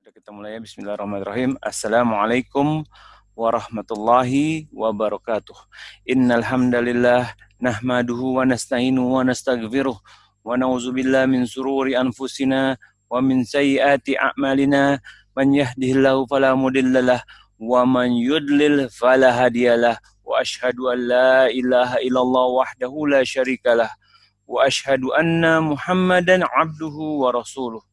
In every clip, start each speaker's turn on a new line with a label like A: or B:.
A: Kita mulai ya. Bismillahirrahmanirrahim. Assalamualaikum warahmatullahi wabarakatuh. Innal hamdalillah nahmaduhu wa nasta'inuhu wa nastaghfiruh wa na'udzubillahi min sururi anfusina wa min sayyiati a'malina. Man yahdihillahu fala mudhillalah wa man yudlil fala hadiyalah. Wa asyhadu an la ilaha illallah wahdahu la syarikalah wa asyhadu anna Muhammadan abduhu wa rasuluh.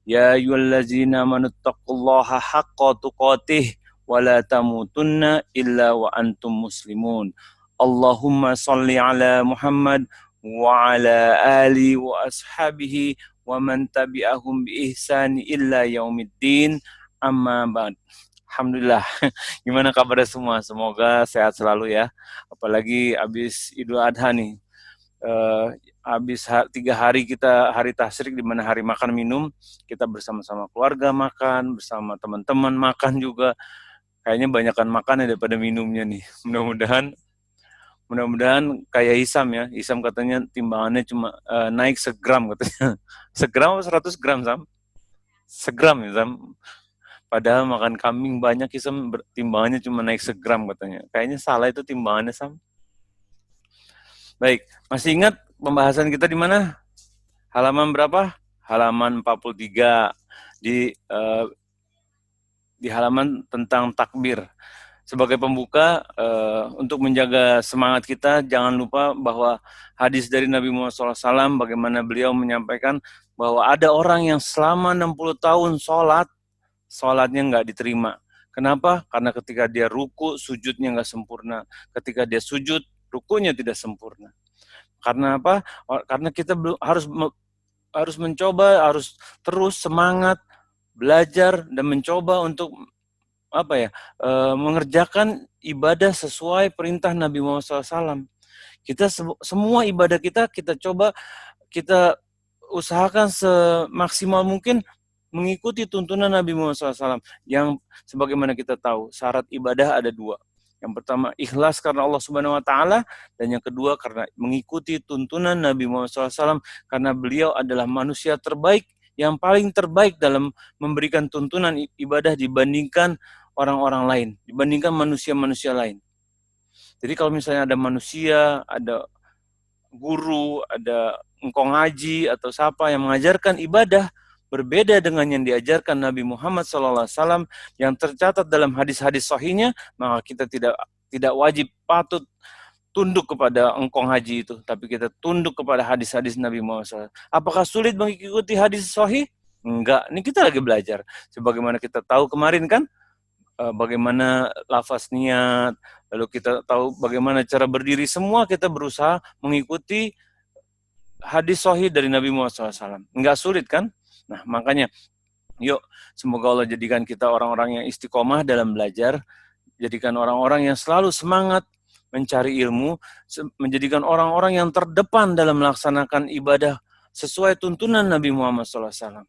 A: Ya ayyuhallazina amanu taqullaha haqqa tuqatih wa la tamutunna illa wa antum muslimun. Allahumma salli ala Muhammad wa ala ali wa ashabihi wa man tabi'ahum bi ihsani illa yaumiddin. Amma ba'd. Alhamdulillah. Gimana kabarnya semua? Semoga sehat selalu ya. Apalagi habis Idul Adha nih. Habis 3 hari kita hari tasyrik, di mana hari makan minum, kita bersama-sama keluarga makan, bersama teman-teman makan juga. Kayaknya banyakan makan daripada minumnya nih. Mudah-mudahan kayak Hisam ya. Hisam katanya timbangannya cuma naik segram katanya. Segram atau 100 gram, Sam? Segram ya, Sam. Padahal makan kambing banyak, Hisam timbangannya cuma naik segram katanya. Kayaknya salah itu timbangannya, Sam. Baik, masih ingat pembahasan kita di mana? Halaman berapa? Halaman 43 di halaman tentang takbir. Sebagai pembuka, untuk menjaga semangat kita, jangan lupa bahwa hadis dari Nabi Muhammad SAW, bagaimana beliau menyampaikan bahwa ada orang yang selama 60 tahun sholatnya nggak diterima. Kenapa? Karena ketika dia ruku, sujudnya nggak sempurna. Ketika dia sujud, rukunya tidak sempurna. Karena apa? Karena kita harus mencoba, harus terus semangat belajar dan mencoba untuk mengerjakan ibadah sesuai perintah Nabi Muhammad SAW. Kita semua ibadah kita coba, kita usahakan semaksimal mungkin mengikuti tuntunan Nabi Muhammad SAW. Yang sebagaimana kita tahu, syarat ibadah ada 2. Yang pertama, ikhlas karena Allah Subhanahu wa Ta'ala, dan yang kedua karena mengikuti tuntunan Nabi Muhammad SAW, karena beliau adalah manusia terbaik, yang paling terbaik dalam memberikan tuntunan ibadah dibandingkan orang-orang lain, dibandingkan manusia-manusia lain. Jadi kalau misalnya ada manusia, ada guru, ada engkong haji atau siapa yang mengajarkan ibadah berbeda dengan yang diajarkan Nabi Muhammad SAW yang tercatat dalam hadis-hadis sahihnya, maka kita tidak wajib patut tunduk kepada engkong haji itu, tapi kita tunduk kepada hadis-hadis Nabi Muhammad SAW. Apakah sulit mengikuti hadis sahih? Enggak, ini kita lagi belajar. Sebagaimana kita tahu kemarin kan, bagaimana lafaz niat, lalu kita tahu bagaimana cara berdiri, semua kita berusaha mengikuti hadis sahih dari Nabi Muhammad SAW. Enggak sulit kan? Nah, makanya yuk, semoga Allah jadikan kita orang-orang yang istiqomah dalam belajar, jadikan orang-orang yang selalu semangat mencari ilmu, menjadikan orang-orang yang terdepan dalam melaksanakan ibadah sesuai tuntunan Nabi Muhammad SAW.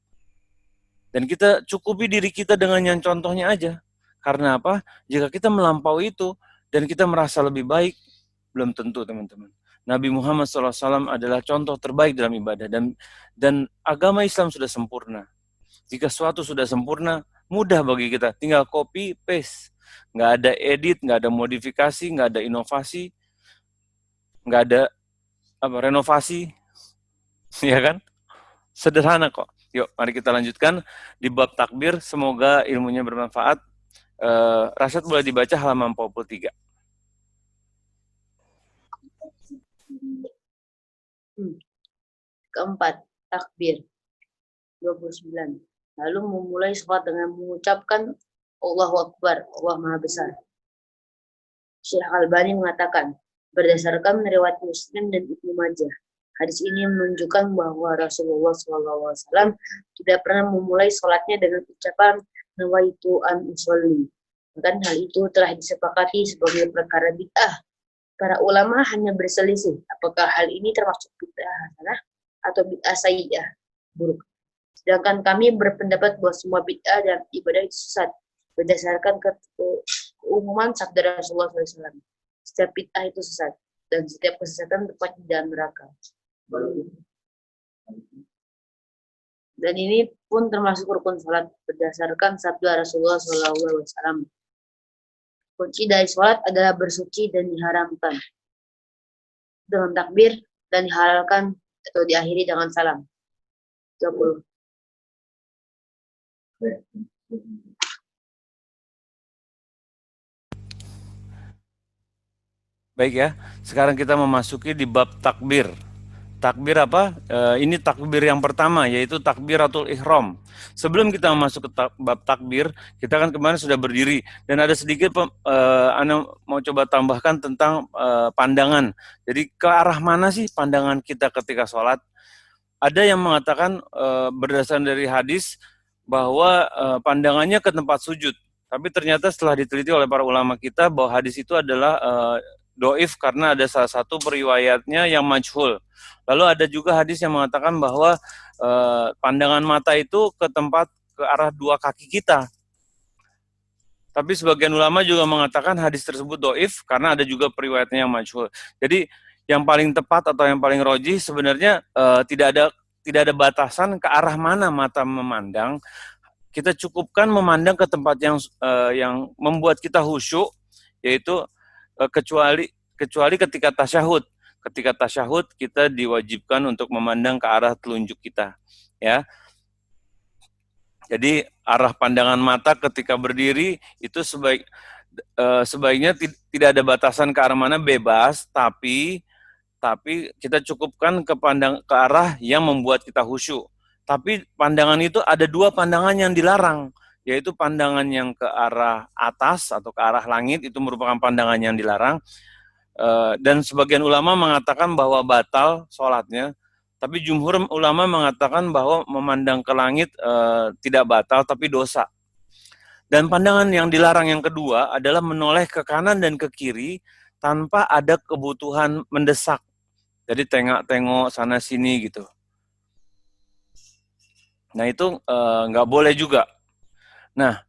A: Dan kita cukupi diri kita dengan yang contohnya aja. Karena apa? Jika kita melampaui itu dan kita merasa lebih baik, belum tentu, teman-teman. Nabi Muhammad SAW adalah contoh terbaik dalam ibadah, dan agama Islam sudah sempurna. Jika sesuatu sudah sempurna, mudah bagi kita, tinggal copy paste, nggak ada edit, nggak ada modifikasi, nggak ada inovasi, nggak ada renovasi, ya kan? Sederhana kok. Yuk, mari kita lanjutkan di bab takbir. Semoga ilmunya bermanfaat. Rasyad boleh dibaca halaman 43.
B: Keempat, takbir 29. Lalu memulai sholat dengan mengucapkan Allahu Akbar, Allah Maha Besar. Syekh Al-Albani mengatakan, berdasarkan riwayat Muslim dan Ibnu Majah, hadis ini menunjukkan bahwa Rasulullah SAW tidak pernah memulai sholatnya dengan ucapan nawaitu an usolli. Bahkan hal itu telah disepakati sebagai perkara bid'ah. Para ulama hanya berselisih apakah hal ini termasuk bid'ah hasanah atau bid'ah sayyi'ah, buruk. Sedangkan kami berpendapat bahwa semua bid'ah dan ibadah itu sesat berdasarkan keumuman sabda Rasulullah SAW. Setiap bid'ah itu sesat dan setiap kesesatan tepat di dalam neraka. Dan ini pun termasuk rukun salat berdasarkan sabda Rasulullah SAW. Kunci dari salat adalah bersuci dan diharamkan dengan takbir dan dihalalkan atau diakhiri dengan salam. 20.
A: Baik ya, sekarang kita memasuki di bab takbir. Takbir apa? Ini takbir yang pertama, yaitu takbiratul ihram. Sebelum kita masuk ke bab takbir, kita kan kemarin sudah berdiri. Dan ada sedikit, Ana mau coba tambahkan tentang pandangan. Jadi ke arah mana sih pandangan kita ketika sholat? Ada yang mengatakan berdasarkan dari hadis, bahwa pandangannya ke tempat sujud. Tapi ternyata setelah diteliti oleh para ulama kita, bahwa hadis itu adalah doif karena ada salah satu periwayatnya yang majhul. Lalu ada juga hadis yang mengatakan bahwa pandangan mata itu ke arah dua kaki kita. Tapi sebagian ulama juga mengatakan hadis tersebut doif karena ada juga periwayatnya yang majhul. Jadi yang paling tepat atau yang paling rojih sebenarnya tidak ada batasan ke arah mana mata memandang. Kita cukupkan memandang ke tempat yang membuat kita khusyuk, yaitu kecuali ketika tasyahud. Ketika tasyahud kita diwajibkan untuk memandang ke arah telunjuk kita, ya. Jadi arah pandangan mata ketika berdiri itu sebaiknya tidak ada batasan ke arah mana, bebas, tapi kita cukupkan ke arah yang membuat kita khusyuk. Tapi pandangan itu ada dua pandangan yang dilarang, yaitu pandangan yang ke arah atas atau ke arah langit, itu merupakan pandangan yang dilarang. Dan sebagian ulama mengatakan bahwa batal sholatnya, tapi jumhur ulama mengatakan bahwa memandang ke langit tidak batal, tapi dosa. Dan pandangan yang dilarang yang kedua adalah menoleh ke kanan dan ke kiri tanpa ada kebutuhan mendesak. Jadi tengok-tengok sana sini gitu. Nah itu nggak boleh juga. Nah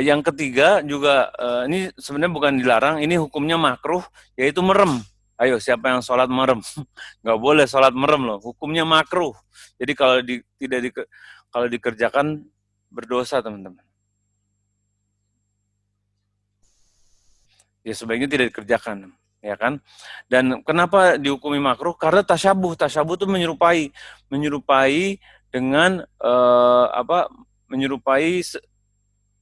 A: yang ketiga juga ini sebenarnya bukan dilarang, ini hukumnya makruh, yaitu merem. Ayo siapa yang sholat merem? Nggak boleh sholat merem loh. Hukumnya makruh. Jadi kalau dikerjakan berdosa teman-teman. Ya sebaiknya tidak dikerjakan, ya kan? Dan kenapa dihukumi makruh? Karena tasyabuh itu menyerupai dengan menyerupai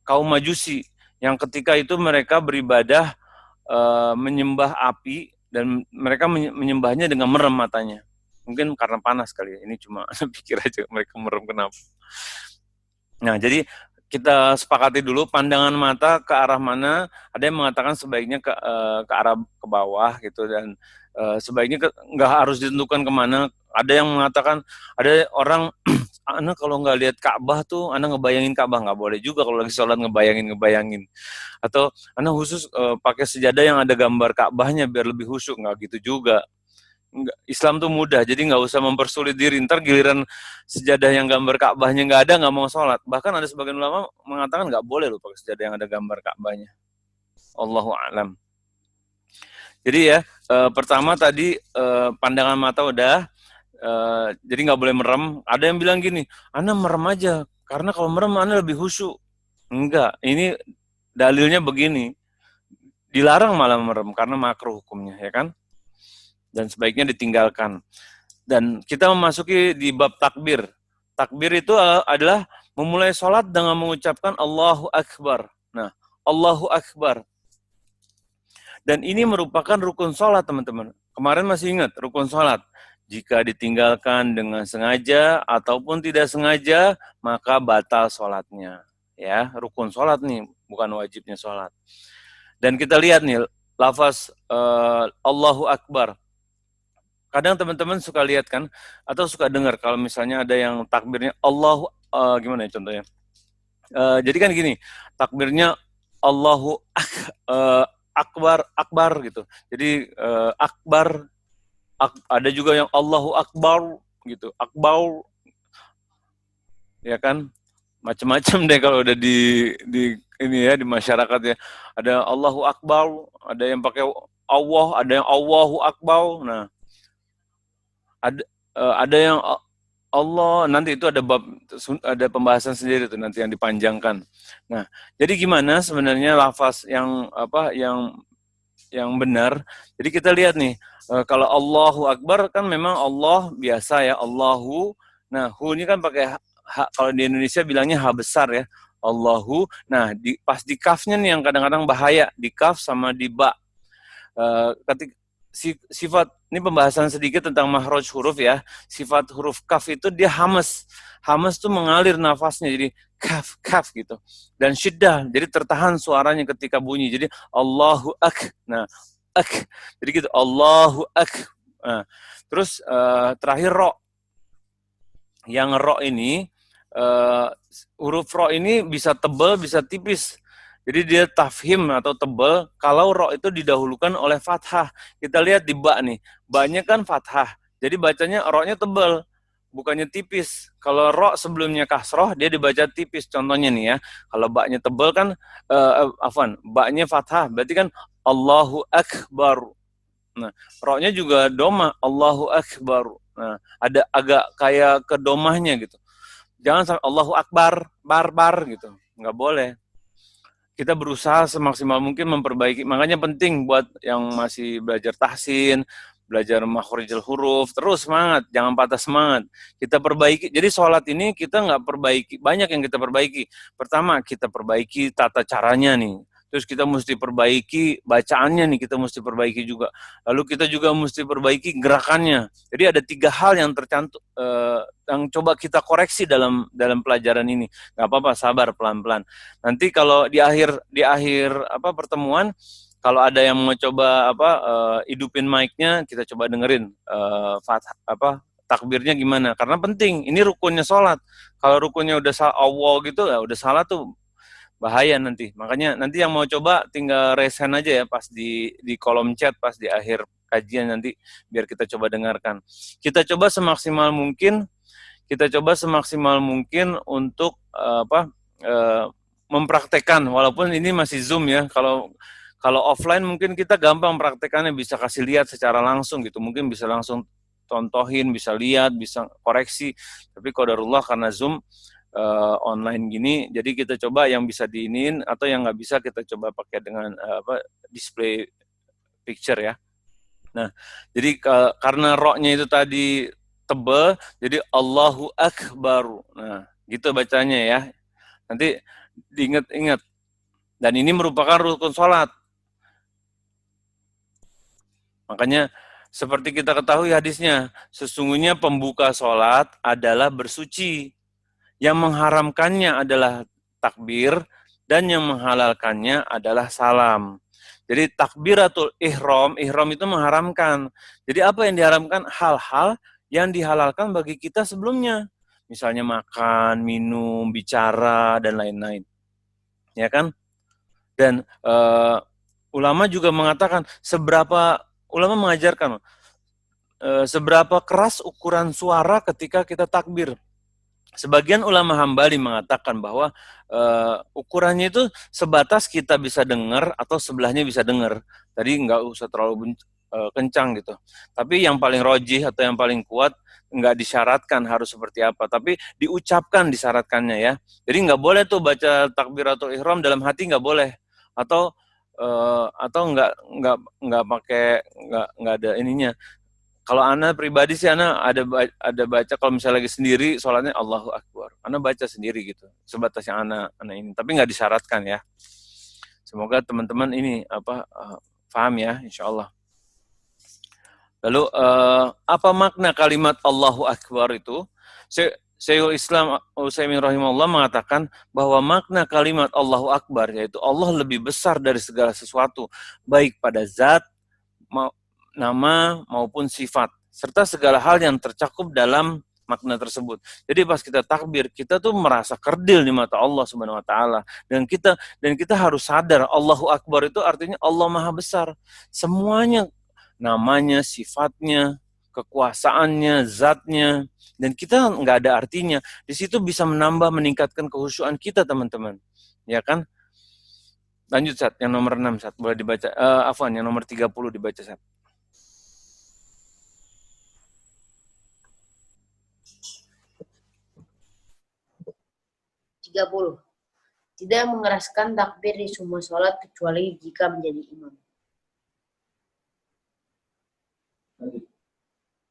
A: kaum Majusi yang ketika itu mereka beribadah menyembah api dan mereka menyembahnya dengan merem matanya. Mungkin karena panas kali ya. Ini cuma pikir aja mereka merem kenapa. Nah, jadi kita sepakati dulu pandangan mata ke arah mana. Ada yang mengatakan sebaiknya ke arah ke bawah gitu, dan sebaiknya nggak harus ditentukan kemana. Ada yang mengatakan, ada orang Ana kalau nggak lihat Ka'bah tuh, Ana ngebayangin Ka'bah. Nggak boleh juga kalau lagi sholat ngebayangin. Atau Ana khusus pakai sejadah yang ada gambar Ka'bahnya biar lebih khusyuk. Nggak gitu juga. Islam tuh mudah, jadi nggak usah mempersulit diri. Ntar giliran sejadah yang gambar Ka'bahnya nggak ada, nggak mau sholat. Bahkan ada sebagian ulama mengatakan nggak boleh loh pakai sejadah yang ada gambar Ka'bahnya. Allahu a'lam. Jadi ya, pertama tadi pandangan mata udah, jadi nggak boleh merem. Ada yang bilang gini, Ana merem aja, karena kalau merem Ana lebih khusyuk. Enggak, ini dalilnya begini, dilarang malah merem karena makruh hukumnya, ya kan? Dan sebaiknya ditinggalkan. Dan kita memasuki di bab takbir. Takbir itu adalah memulai sholat dengan mengucapkan Allahu Akbar. Nah, Allahu Akbar. Dan ini merupakan rukun sholat, teman-teman. Kemarin masih ingat, rukun sholat. Jika ditinggalkan dengan sengaja ataupun tidak sengaja, maka batal sholatnya. Ya, rukun sholat nih, bukan wajibnya sholat. Dan kita lihat nih, lafaz Allahu Akbar. Kadang teman-teman suka lihat kan, atau suka dengar kalau misalnya ada yang takbirnya Allahu, gimana ya contohnya? Jadi kan gini, takbirnya Allahu Akbar gitu. Jadi Akbar, ada juga yang Allahu Akbar gitu, Akbar, ya kan? Macam-macam deh kalau udah di ini ya, di masyarakat ya. Ada Allahu Akbar, ada yang pakai Allah, ada yang Allahu Akbar. Nah, ada yang Allah, nanti itu ada pembahasan sendiri tuh nanti yang dipanjangkan. Nah, jadi gimana sebenarnya lafaz yang benar? Jadi kita lihat nih, kalau Allahu Akbar kan memang Allah biasa ya, Allahu. Nah, hu ini kan pakai kalau di Indonesia bilangnya ha besar ya, Allahu. Nah, pas di kafnya nih yang kadang-kadang bahaya, di kaf sama di ba. Ketika sifat ini pembahasan sedikit tentang mahraj huruf ya. Sifat huruf kaf itu dia hamas. Hamas tuh mengalir nafasnya jadi kaf kaf gitu. Dan syiddah jadi tertahan suaranya ketika bunyi. Jadi Allahu ak. Nah, ak. Jadi gitu Allahu ak. Nah, terus terakhir ro. Yang ro ini huruf ro ini bisa tebal bisa tipis. Jadi dia tafhim atau tebal kalau ro itu didahulukan oleh fathah. Kita lihat di ba nih. Ba-nya kan fathah. Jadi bacanya ro-nya tebal, bukannya tipis. Kalau ro sebelumnya kasroh, dia dibaca tipis. Contohnya nih ya. Kalau ba-nya tebal kan ba-nya fathah. Berarti kan Allahu Akbar. Nah, ro-nya juga doma, Allahu Akbar. Nah, ada agak kayak ke domahnya gitu. Jangan sampai Allahu Akbar, barbar gitu. Nggak boleh. Kita berusaha semaksimal mungkin memperbaiki. Makanya penting buat yang masih belajar tahsin, belajar makhrijul huruf, terus semangat, jangan patah semangat. Kita perbaiki. Jadi sholat ini kita nggak perbaiki, banyak yang kita perbaiki. Pertama, kita perbaiki tata caranya nih. Terus kita mesti perbaiki bacaannya nih, kita mesti perbaiki juga. Lalu kita juga mesti perbaiki gerakannya. Jadi ada 3 hal yang tercantum, yang coba kita koreksi dalam pelajaran ini. Nggak apa-apa, sabar pelan-pelan. Nanti kalau di akhir pertemuan, kalau ada yang mau coba hidupin mic-nya, kita coba dengerin takbirnya gimana. Karena penting, ini rukunnya sholat. Kalau rukunnya udah salah Allah gitu, ya udah salah tuh bahaya nanti. Makanya nanti yang mau coba tinggal raise hand aja ya pas di kolom chat pas di akhir kajian nanti biar kita coba dengarkan. Kita coba semaksimal mungkin untuk mempraktekkan walaupun ini masih Zoom ya. Kalau offline mungkin kita gampang praktekannya, bisa kasih lihat secara langsung gitu. Mungkin bisa langsung contohin, bisa lihat, bisa koreksi. Tapi qadarullah karena Zoom online gini, jadi kita coba yang bisa diinin atau yang nggak bisa kita coba pakai dengan display picture ya. Nah, jadi karena ro-nya itu tadi tebal, jadi Allahu Akbar. Nah, gitu bacanya ya. Nanti diingat-ingat. Dan ini merupakan rukun sholat. Makanya seperti kita ketahui hadisnya, sesungguhnya pembuka sholat adalah bersuci. Yang mengharamkannya adalah takbir, dan yang menghalalkannya adalah salam. Jadi takbiratul ihram itu mengharamkan. Jadi apa yang diharamkan? Hal-hal yang dihalalkan bagi kita sebelumnya. Misalnya makan, minum, bicara, dan lain-lain. Ya kan? Dan ulama juga mengatakan, ulama mengajarkan, seberapa keras ukuran suara ketika kita takbir. Sebagian ulama Hambali mengatakan bahwa ukurannya itu sebatas kita bisa dengar atau sebelahnya bisa dengar. Tadi nggak usah terlalu kencang gitu. Tapi yang paling rojih atau yang paling kuat nggak disyaratkan harus seperti apa. Tapi diucapkan disyaratkannya ya. Jadi nggak boleh tuh baca takbiratul ihram dalam hati, nggak boleh. Atau nggak pakai nggak ada ininya. Kalau Ana pribadi sih Ana ada baca kalau misalnya lagi sendiri sholatnya Allahu Akbar. Ana baca sendiri gitu. Sebatas yang Ana ini. Tapi nggak disyaratkan ya. Semoga teman-teman ini paham ya, insya Allah. Lalu apa makna kalimat Allahu Akbar itu? Syekhul Islam Utsaimin rahimahullah mengatakan bahwa makna kalimat Allahu Akbar yaitu Allah lebih besar dari segala sesuatu, baik pada zat, nama maupun sifat, serta segala hal yang tercakup dalam makna tersebut. Jadi pas kita takbir, kita tuh merasa kerdil di mata Allah Subhanahu wa taala, dan kita harus sadar Allahu Akbar itu artinya Allah Maha Besar. Semuanya, namanya, sifatnya, kekuasaannya, zatnya, dan kita nggak ada artinya. Di situ bisa meningkatkan kehusyuan kita, teman-teman. Ya kan? Lanjut, Sat, yang nomor 6, Sat. Boleh dibaca. Yang nomor 30 dibaca, Sat.
B: 30. Tidak mengeraskan takbir di semua sholat kecuali jika menjadi imam.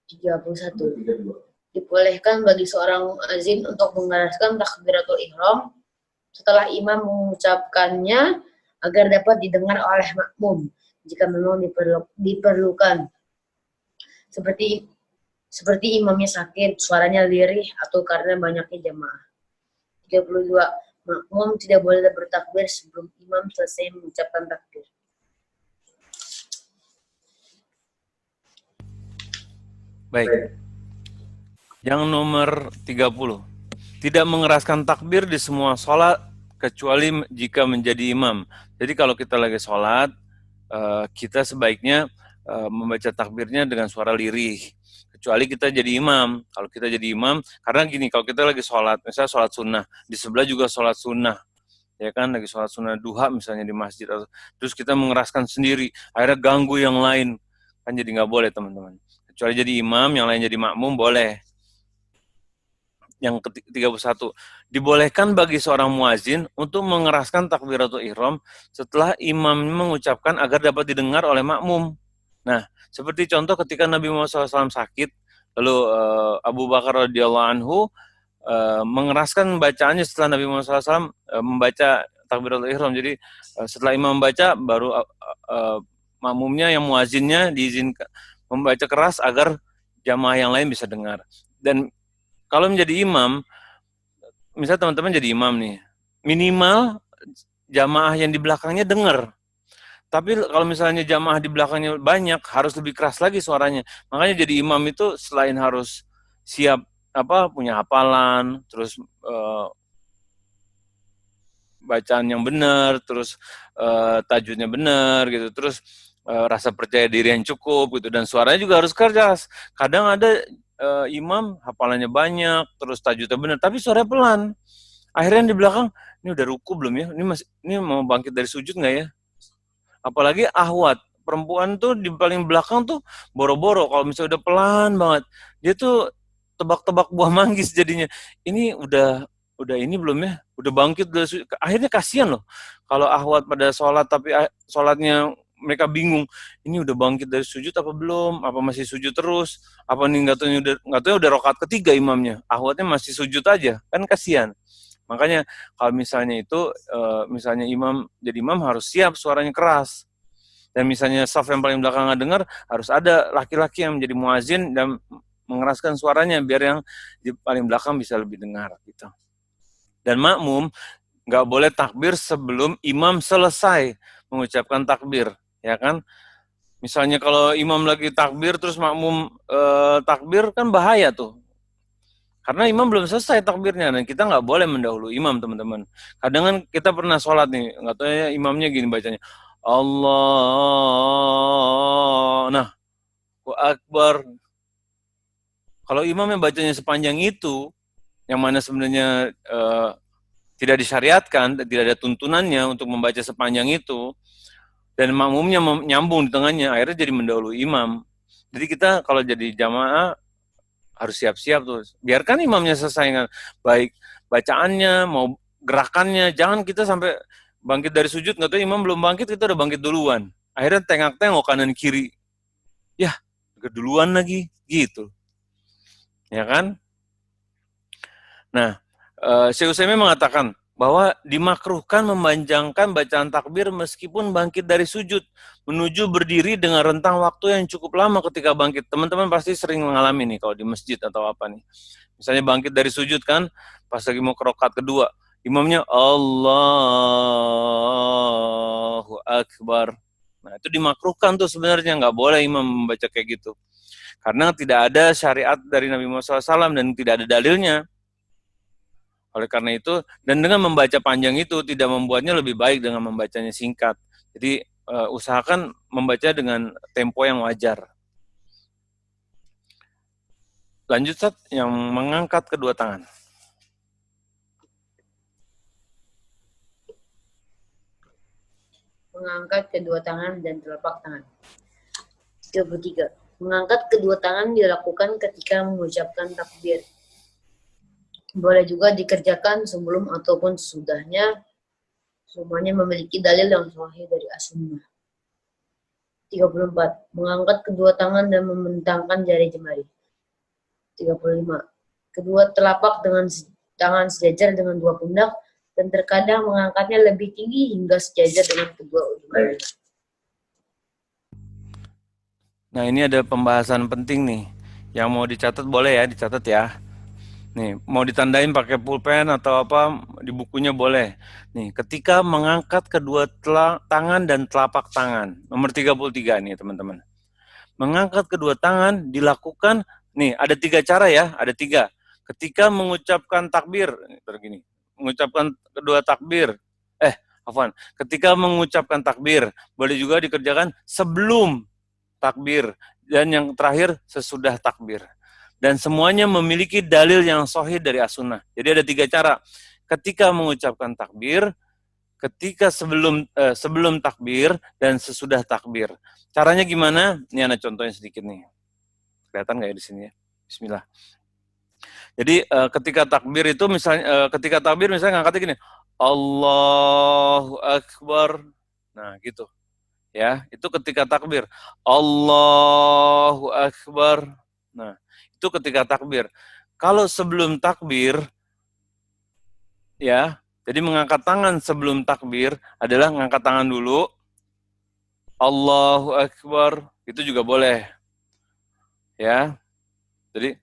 B: 31. Dibolehkan bagi seorang muazin untuk mengeraskan takbiratul ihram setelah imam mengucapkannya agar dapat didengar oleh makmum jika memang diperlukan. Seperti imamnya sakit, suaranya lirih, atau karena banyaknya jamaah. 32. Makmum tidak boleh bertakbir sebelum imam selesai mengucapkan takbir.
A: Baik. Yang nomor 30. Tidak mengeraskan takbir di semua sholat kecuali jika menjadi imam. Jadi kalau kita lagi sholat, kita sebaiknya membaca takbirnya dengan suara lirih. Kecuali kita jadi imam. Kalau kita jadi imam, karena gini, kalau kita lagi sholat, misalnya sholat sunnah, di sebelah juga sholat sunnah, ya kan, lagi sholat sunnah duha misalnya di masjid, terus kita mengeraskan sendiri, akhirnya ganggu yang lain, kan jadi nggak boleh teman-teman. Kecuali jadi imam, yang lain jadi makmum boleh. Yang ke-31, dibolehkan bagi seorang muazin untuk mengeraskan takbiratul ihram setelah imam mengucapkan agar dapat didengar oleh makmum. Nah, seperti contoh ketika Nabi Muhammad SAW sakit, lalu Abu Bakar radhiyallahu anhu mengeraskan bacaannya setelah Nabi Muhammad SAW membaca takbiratul ihram. Jadi setelah imam membaca, baru makmumnya yang muazinnya diizinkan membaca keras agar jamaah yang lain bisa dengar. Dan kalau menjadi imam, misalnya teman-teman jadi imam nih, minimal jamaah yang di belakangnya dengar. Tapi kalau misalnya jamaah di belakangnya banyak, harus lebih keras lagi suaranya. Makanya jadi imam itu selain harus siap punya hafalan, terus bacaan yang benar, terus tajwidnya benar gitu, terus rasa percaya diri yang cukup gitu, dan suaranya juga harus keras. Kadang ada imam hafalannya banyak, terus tajwidnya benar, tapi suaranya pelan. Akhirnya di belakang, ini udah ruku belum ya? Ini mau bangkit dari sujud nggak ya? Apalagi ahwat, perempuan tuh di paling belakang tuh boro-boro. Kalau misalnya udah pelan banget, dia tuh tebak-tebak buah manggis jadinya. Ini udah ini belum ya? Udah bangkit dari sujud. Akhirnya kasihan loh. Kalau ahwat pada sholat tapi sholatnya mereka bingung, ini udah bangkit dari sujud apa belum? Apa masih sujud terus? Apa nih nggak tahu udah rakaat ketiga imamnya, ahwatnya masih sujud aja, kan kasihan. Makanya kalau misalnya itu misalnya imam jadi imam harus siap suaranya keras. Dan misalnya saf yang paling belakang nggak dengar, harus ada laki-laki yang menjadi muazin dan mengeraskan suaranya biar yang di paling belakang bisa lebih dengar gitu. Dan makmum nggak boleh takbir sebelum imam selesai mengucapkan takbir, ya kan? Misalnya kalau imam lagi takbir terus makmum takbir, kan bahaya tuh. Karena imam belum selesai takbirnya, dan kita nggak boleh mendahului imam, teman-teman. Kadang kan kita pernah sholat nih, nggak tahu ya imamnya gini bacanya, Allah, nah, Akbar. Kalau imam yang bacanya sepanjang itu, yang mana sebenarnya tidak disyariatkan, tidak ada tuntunannya untuk membaca sepanjang itu, dan makmumnya nyambung di tengahnya, akhirnya jadi mendahului imam. Jadi kita kalau jadi jamaah harus siap-siap tuh. Biarkan imamnya selesai, baik bacaannya, mau gerakannya. Jangan kita sampai bangkit dari sujud, nggak tahu imam belum bangkit, kita udah bangkit duluan. Akhirnya tengok-tengok kanan kiri. Ya, keduluan lagi, gitu. Ya kan? Nah, Syekh Utsaimin mengatakan bahwa dimakruhkan memanjangkan bacaan takbir meskipun bangkit dari sujud menuju berdiri dengan rentang waktu yang cukup lama ketika bangkit. Teman-teman pasti sering mengalami nih kalau di masjid atau apa nih. Misalnya bangkit dari sujud kan, pas lagi mau ke rakaat kedua, imamnya Allahu Akbar. Nah, itu dimakruhkan tuh sebenarnya, nggak boleh imam membaca kayak gitu. Karena tidak ada syariat dari Nabi Muhammad SAW dan tidak ada dalilnya. Oleh karena itu, dan dengan membaca panjang itu tidak membuatnya lebih baik dengan membacanya singkat. Jadi usahakan membaca dengan tempo yang wajar. Lanjut, Sat, yang mengangkat kedua tangan.
B: Mengangkat kedua tangan dan telapak tangan. 33. Mengangkat kedua tangan dilakukan ketika mengucapkan takbir. Boleh juga dikerjakan sebelum ataupun sesudahnya. Semuanya memiliki dalil yang sahih dari as-sunnah. 34. Mengangkat kedua tangan dan membentangkan jari jemari. 35. Kedua telapak dengan tangan sejajar dengan dua pundak dan terkadang mengangkatnya lebih tinggi hingga sejajar dengan kedua ujung jari.
A: Nah, ini ada pembahasan penting nih. Yang mau dicatat boleh ya, dicatat ya. Nih, mau ditandain pakai pulpen atau apa, di bukunya boleh. Nih, ketika mengangkat kedua tangan dan telapak tangan. Nomor 33 nih, teman-teman. Mengangkat kedua tangan dilakukan, nih, ada 3 cara ya, ada 3. Ketika mengucapkan takbir, begini, mengucapkan kedua takbir, afwan, ketika mengucapkan takbir, boleh juga dikerjakan sebelum takbir, dan yang terakhir sesudah takbir. Dan semuanya memiliki dalil yang sahih dari as-sunnah. Jadi ada 3 cara. Ketika mengucapkan takbir, ketika sebelum takbir, dan sesudah takbir. Caranya gimana? Ini ada contohnya sedikit nih. Kelihatan nggak ya di sini ya? Bismillah. Jadi ketika takbir itu misalnya, ngangkatnya gini, Allahu Akbar. Nah gitu. Ya, itu ketika takbir. Allahu Akbar. Nah, itu ketika takbir. Kalau sebelum takbir, ya, jadi mengangkat tangan sebelum takbir adalah mengangkat tangan dulu, Allahu Akbar, itu juga boleh. Ya, jadi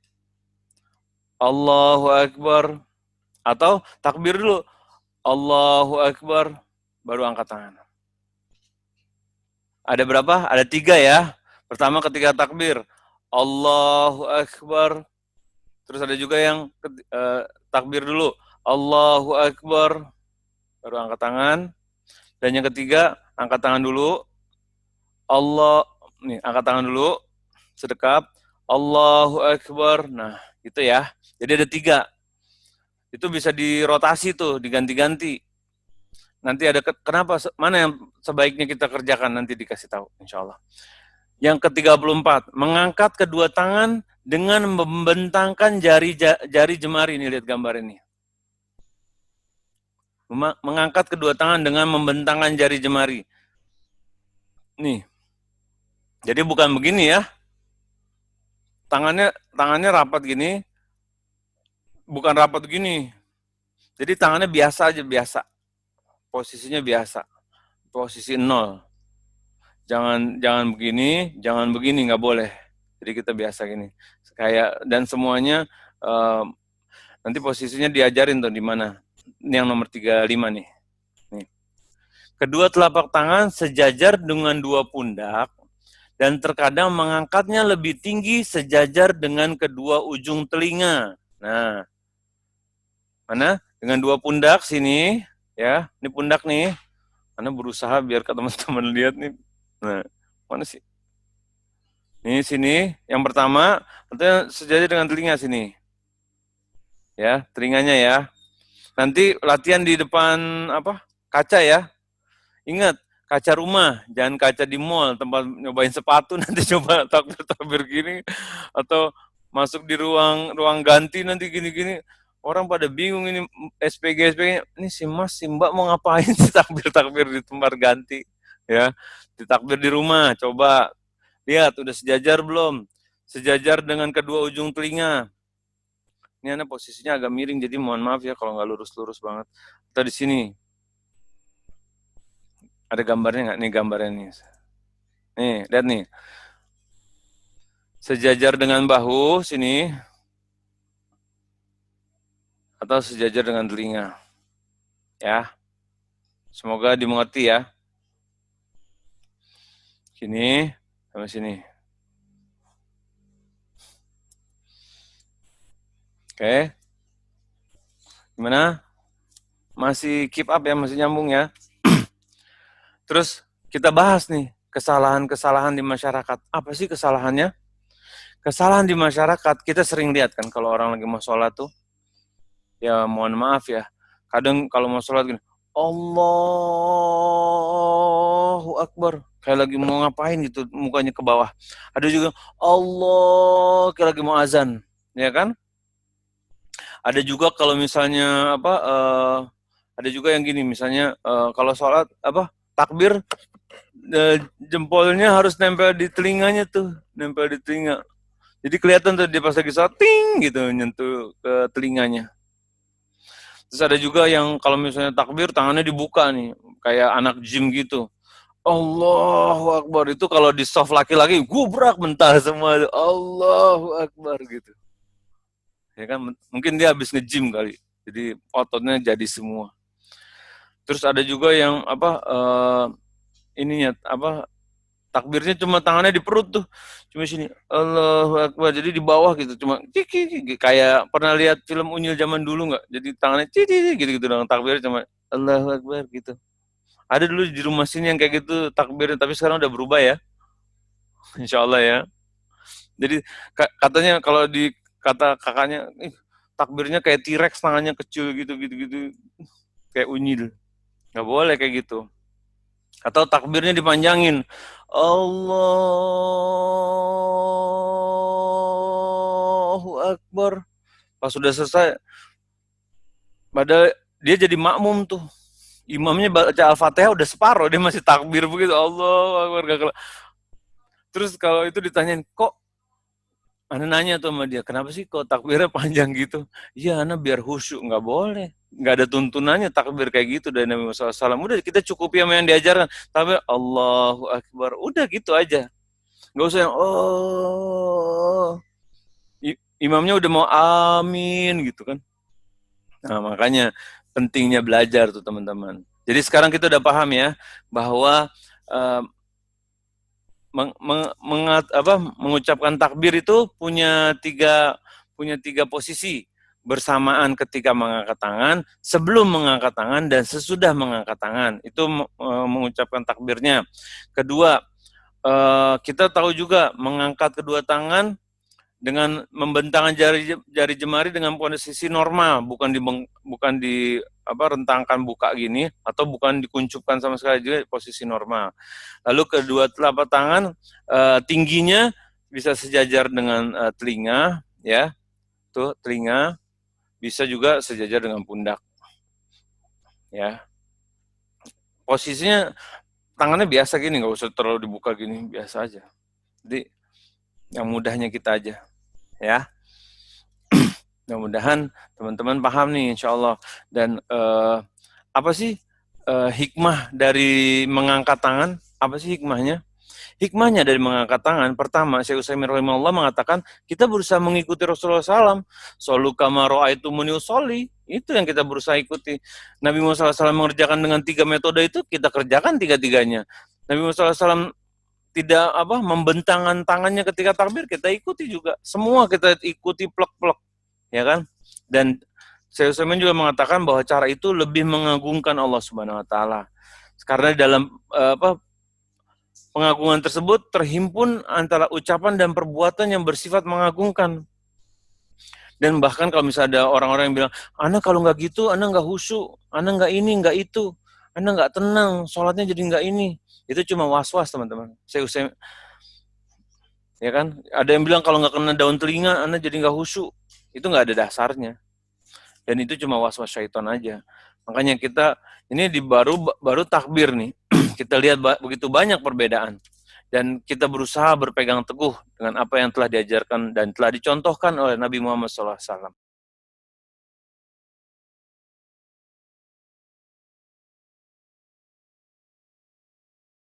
A: Allahu Akbar, atau takbir dulu, Allahu Akbar, baru angkat tangan. Ada berapa? Ada 3 ya. Pertama ketika takbir, Allahu Akbar. Terus ada juga yang takbir dulu, Allahu Akbar, baru angkat tangan. Dan yang ketiga, angkat tangan dulu, angkat tangan dulu, sedekap, Allahu Akbar. Nah, gitu ya. Jadi ada 3. Itu bisa dirotasi tuh, diganti-ganti. Nanti ada kenapa, mana yang sebaiknya kita kerjakan, nanti dikasih tahu, insya Allah. Yang ke-34, mengangkat kedua tangan dengan membentangkan jari jemari. Ini lihat gambar ini. Mengangkat kedua tangan dengan membentangkan jari jemari. Nih. Jadi bukan begini ya. Tangannya rapat gini. Bukan rapat gini. Jadi tangannya biasa aja, biasa. Posisinya biasa. Posisi 0. Jangan begini, nggak boleh. Jadi kita biasa gini. Dan semuanya nanti posisinya diajarin tuh di mana. Ini yang nomor 35 nih. Kedua telapak tangan sejajar dengan dua pundak dan terkadang mengangkatnya lebih tinggi sejajar dengan kedua ujung telinga. Nah, mana? Dengan dua pundak sini, ya. Ini pundak nih. Mana berusaha biar teman-teman lihat nih. Nah, mana sih? Ini sini, yang pertama, artinya sejajar dengan telinga sini. Ya, telinganya ya. Nanti latihan di depan kaca ya. Ingat, kaca rumah, jangan kaca di mall, tempat nyobain sepatu, nanti coba takbir-takbir gini, atau masuk di ruang ganti nanti gini-gini. Orang pada bingung ini SPG, ini si Mas, si Mbak mau ngapain sih takbir-takbir di tempat ganti. Ya, ditakbir di rumah, coba. Lihat, udah sejajar belum? Sejajar dengan kedua ujung telinga. Ini anak posisinya agak miring, jadi mohon maaf ya kalau nggak lurus-lurus banget. Atau di sini. Ada gambarnya nggak? Nih gambarnya nih. Nih, lihat nih. Sejajar dengan bahu sini. Atau sejajar dengan telinga. Ya. Semoga dimengerti ya. Sini sama sini. Oke. Gimana? Masih keep up ya, masih nyambung ya. Terus kita bahas nih kesalahan-kesalahan di masyarakat. Apa sih kesalahannya? Kesalahan di masyarakat kita sering lihat kan kalau orang lagi mau sholat tuh. Ya mohon maaf ya. Kadang kalau mau sholat gini, Allahu Akbar. Kayak lagi mau ngapain gitu, mukanya ke bawah. Ada juga Allah kayak lagi mau azan, ya kan? Ada juga kalau misalnya ada juga yang gini, misalnya kalau sholat takbir, jempolnya harus nempel di telinganya tuh, nempel di telinga. Jadi kelihatan tuh dia pas lagi sholat, ting gitu nyentuh ke telinganya. Terus ada juga yang kalau misalnya takbir tangannya dibuka nih, kayak anak gym gitu. Allahu Akbar, itu kalau di soft laki-laki gubrak mentah semua. Allahu Akbar gitu. Ya kan mungkin dia habis nge-gym kali. Jadi ototnya jadi semua. Terus ada juga yang ininya takbirnya cuma tangannya di perut tuh. Cuma sini Allahu Akbar. Jadi di bawah gitu cuma ciki, kayak pernah lihat film Unyil zaman dulu nggak? Jadi tangannya ciki gitu-gitu dong, takbirnya cuma Allahu Akbar gitu. Ada dulu di rumah sini yang kayak gitu takbirnya, tapi sekarang udah berubah ya. Insya Allah ya. Jadi katanya kalau di kata kakaknya, takbirnya kayak T-Rex, tangannya kecil gitu. Kayak unyil. Nggak boleh kayak gitu. Atau takbirnya dipanjangin. Allahu Akbar. Pas sudah selesai, padahal dia jadi makmum tuh. Imamnya baca Al-Fatihah udah separuh, dia masih takbir begitu. Allahu Akbar. Terus kalau itu ditanyain, kok Ana nanya tuh sama dia, kenapa sih kok takbirnya panjang gitu? Iya, Ana biar khusyuk, nggak boleh. Nggak ada tuntunannya takbir kayak gitu dari Nabi Muhammad SAW. Udah kita cukupi sama yang diajarkan. Tapi Allahu Akbar, udah gitu aja. Nggak usah yang, oh, imamnya udah mau amin gitu kan. Nah makanya pentingnya belajar tuh teman-teman. Jadi sekarang kita udah paham ya, bahwa mengucapkan takbir itu punya tiga posisi: bersamaan ketika mengangkat tangan, sebelum mengangkat tangan, dan sesudah mengangkat tangan. Itu mengucapkan takbirnya. Kedua, kita tahu juga mengangkat kedua tangan dengan membentangkan jari jemari dengan posisi normal, bukan di rentangkan buka gini, atau bukan dikuncupkan sama sekali, juga posisi normal. Lalu kedua telapak tangan tingginya bisa sejajar dengan telinga, ya, tuh telinga, bisa juga sejajar dengan pundak, ya. Posisinya tangannya biasa gini, nggak usah terlalu dibuka gini, biasa aja. Jadi yang mudahnya kita aja, ya. Mudah-mudahan teman-teman paham nih, insya Allah. Dan apa sih hikmah dari mengangkat tangan? Apa sih hikmahnya? Hikmahnya dari mengangkat tangan, pertama, Syekh Utsaimin rahimahullah mengatakan, kita berusaha mengikuti Rasulullah SAW. Solu kama ra'aitumuni usolli, itu yang kita berusaha ikuti. Nabi Muhammad SAW mengerjakan dengan 3 metode itu, kita kerjakan 3-tiganya. Nabi Muhammad SAW tidak membentangkan tangannya ketika takbir, kita ikuti juga. Semua kita ikuti plek-plek, ya kan? Dan Syekh Utsaimin juga mengatakan bahwa cara itu lebih mengagungkan Allah Subhanahu wa taala. Karena dalam pengagungan tersebut terhimpun antara ucapan dan perbuatan yang bersifat mengagungkan. Dan bahkan kalau misalnya ada orang-orang yang bilang, Ana kalau nggak gitu, Ana nggak khusyuk, Ana nggak ini, nggak itu, Ana nggak tenang, sholatnya jadi nggak ini. Itu cuma was-was, teman-teman. Saya ya kan? Ada yang bilang kalau nggak kena daun telinga, Ana jadi nggak khusyuk. Itu nggak ada dasarnya. Dan itu cuma was-was syaitan aja. Makanya kita ini baru takbir nih. Kita lihat begitu banyak perbedaan. Dan kita berusaha berpegang teguh dengan apa yang telah diajarkan dan telah dicontohkan oleh Nabi Muhammad SAW.